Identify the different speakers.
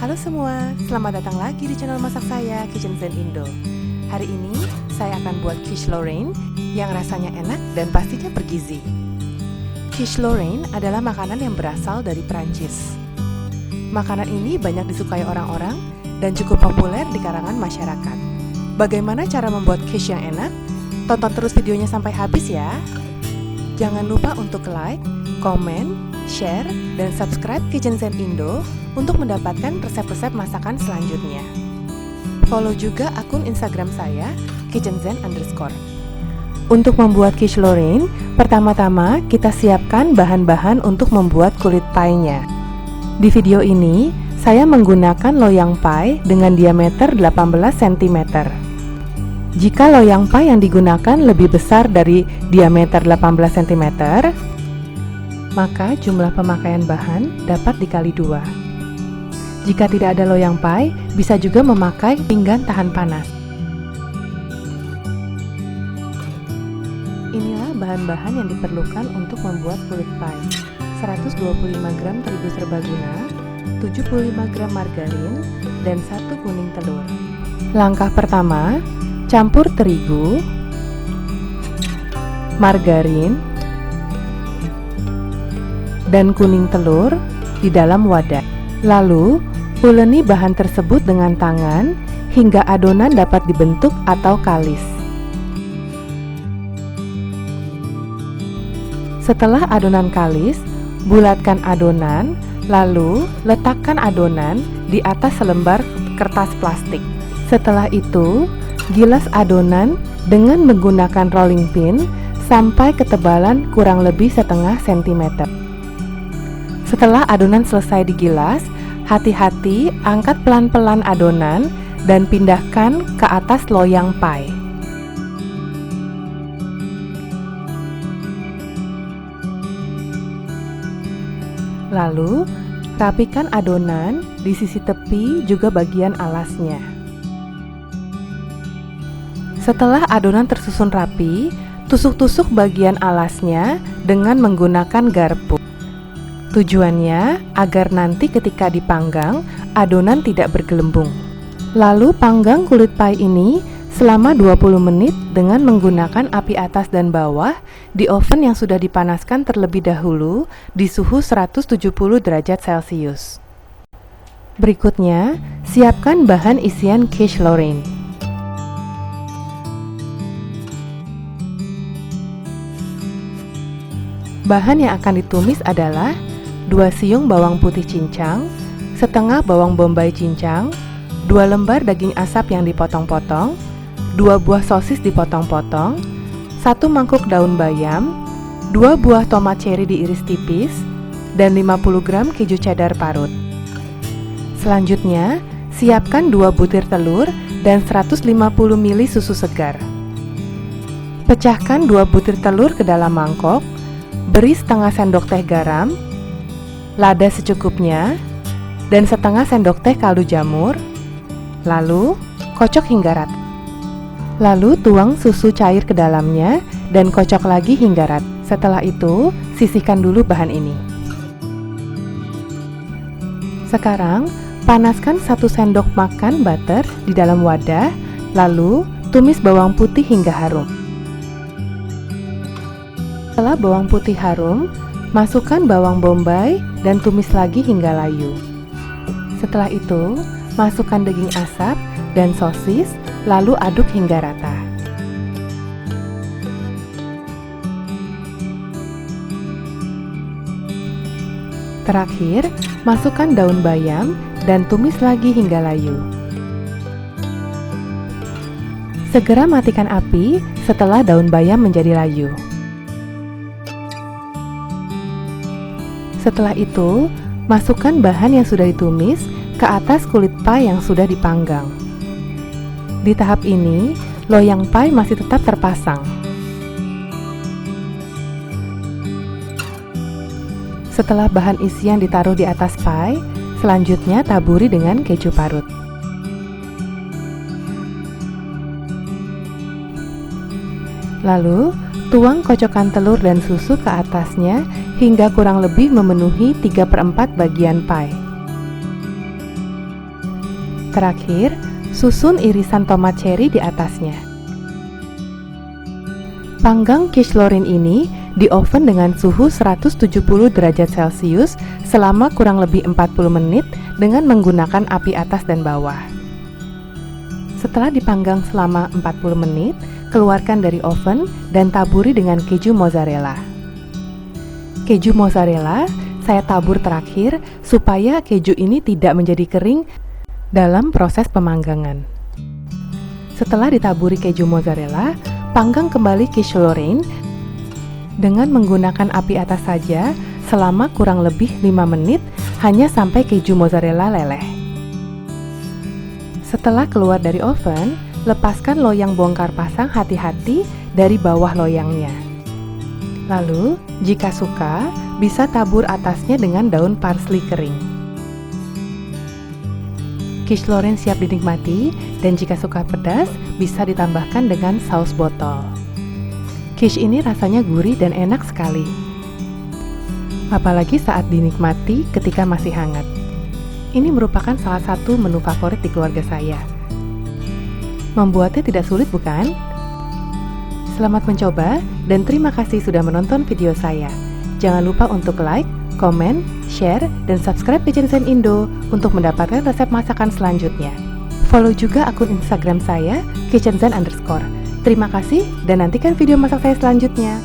Speaker 1: Halo semua, selamat datang lagi di channel masak saya, Kitchen Zen Indo. Hari ini saya akan buat quiche Lorraine yang rasanya enak dan pastinya bergizi. Quiche Lorraine adalah makanan yang berasal dari Prancis. Makanan ini banyak disukai orang-orang dan cukup populer di kalangan masyarakat. Bagaimana cara membuat quiche yang enak? Tonton terus videonya sampai habis ya. Jangan lupa untuk like, komen, share, dan subscribe Kitchen Zen Indo untuk mendapatkan resep-resep masakan selanjutnya. Follow juga akun Instagram saya, kitchenzen_. Untuk membuat quiche Lorraine, pertama-tama kita siapkan bahan-bahan untuk membuat kulit pie-nya. Di video ini, saya menggunakan loyang pie dengan diameter 18 cm. Jika loyang pie yang digunakan lebih besar dari diameter 18 cm, maka jumlah pemakaian bahan dapat dikali 2. Jika tidak ada loyang pie, bisa juga memakai pinggan tahan panas. Inilah bahan-bahan yang diperlukan untuk membuat kulit pie. 125 gram terigu serbaguna, 75 gram margarin, dan 1 kuning telur. Langkah pertama, campur terigu, margarin, dan kuning telur di dalam wadah. Lalu, uleni bahan tersebut dengan tangan hingga adonan dapat dibentuk atau kalis. Setelah adonan kalis, bulatkan adonan, lalu letakkan adonan di atas selembar kertas plastik. Setelah itu, gilas adonan dengan menggunakan rolling pin sampai ketebalan kurang lebih setengah sentimeter. Setelah adonan selesai digilas, hati-hati angkat pelan-pelan adonan dan pindahkan ke atas loyang pie. Lalu, rapikan adonan di sisi tepi juga bagian alasnya. Setelah adonan tersusun rapi, tusuk-tusuk bagian alasnya dengan menggunakan garpu. Tujuannya agar nanti ketika dipanggang, adonan tidak bergelembung. Lalu panggang kulit pie ini selama 20 menit dengan menggunakan api atas dan bawah di oven yang sudah dipanaskan terlebih dahulu di suhu 170 derajat Celcius. Berikutnya, siapkan bahan isian quiche Lorraine. Bahan yang akan ditumis adalah 2 siung bawang putih cincang, setengah bawang bombay cincang, 2 lembar daging asap yang dipotong-potong, 2 buah sosis dipotong-potong, 1 mangkuk daun bayam, 2 buah tomat cherry diiris tipis, dan 50 gram keju cheddar parut. Selanjutnya, siapkan 2 butir telur dan 150 ml susu segar. Pecahkan 2 butir telur ke dalam mangkok, beri setengah sendok teh garam, lada secukupnya, dan setengah sendok teh kaldu jamur, lalu kocok hingga rata. Lalu tuang susu cair ke dalamnya dan kocok lagi hingga rata. Setelah itu, sisihkan dulu bahan ini. Sekarang, panaskan 1 sendok makan butter di dalam wadah, lalu tumis bawang putih hingga harum. Setelah bawang putih harum, masukkan bawang bombay dan tumis lagi hingga layu. Setelah itu, masukkan daging asap dan sosis, lalu aduk hingga rata. Terakhir, masukkan daun bayam dan tumis lagi hingga layu. Segera matikan api setelah daun bayam menjadi layu. Setelah itu, masukkan bahan yang sudah ditumis ke atas kulit pie yang sudah dipanggang. Di tahap ini, loyang pie masih tetap terpasang. Setelah bahan isian ditaruh di atas pie, selanjutnya taburi dengan keju parut. Lalu, tuang kocokan telur dan susu ke atasnya hingga kurang lebih memenuhi 3/4 bagian pie. Terakhir, susun irisan tomat cherry di atasnya. Panggang quiche Lorraine ini di oven dengan suhu 170 derajat Celcius selama kurang lebih 40 menit dengan menggunakan api atas dan bawah. Setelah dipanggang selama 40 menit, keluarkan dari oven dan taburi dengan keju mozzarella. Keju mozzarella saya tabur terakhir supaya keju ini tidak menjadi kering dalam proses pemanggangan. Setelah ditaburi keju mozzarella, panggang kembali quiche Lorraine dengan menggunakan api atas saja selama kurang lebih 5 menit hanya sampai keju mozzarella leleh. Setelah keluar dari oven, lepaskan loyang bongkar pasang hati-hati dari bawah loyangnya. Lalu, jika suka, bisa tabur atasnya dengan daun parsley kering. Quiche Lorraine siap dinikmati, dan jika suka pedas, bisa ditambahkan dengan saus botol. Quiche ini rasanya gurih dan enak sekali, apalagi saat dinikmati ketika masih hangat. Ini merupakan salah satu menu favorit di keluarga saya. Membuatnya tidak sulit, bukan? Selamat mencoba, dan terima kasih sudah menonton video saya. Jangan lupa untuk like, komen, share, dan subscribe Kitchen Zen Indo untuk mendapatkan resep masakan selanjutnya. Follow juga akun Instagram saya, kitchenzen_. Terima kasih dan nantikan video masak saya selanjutnya.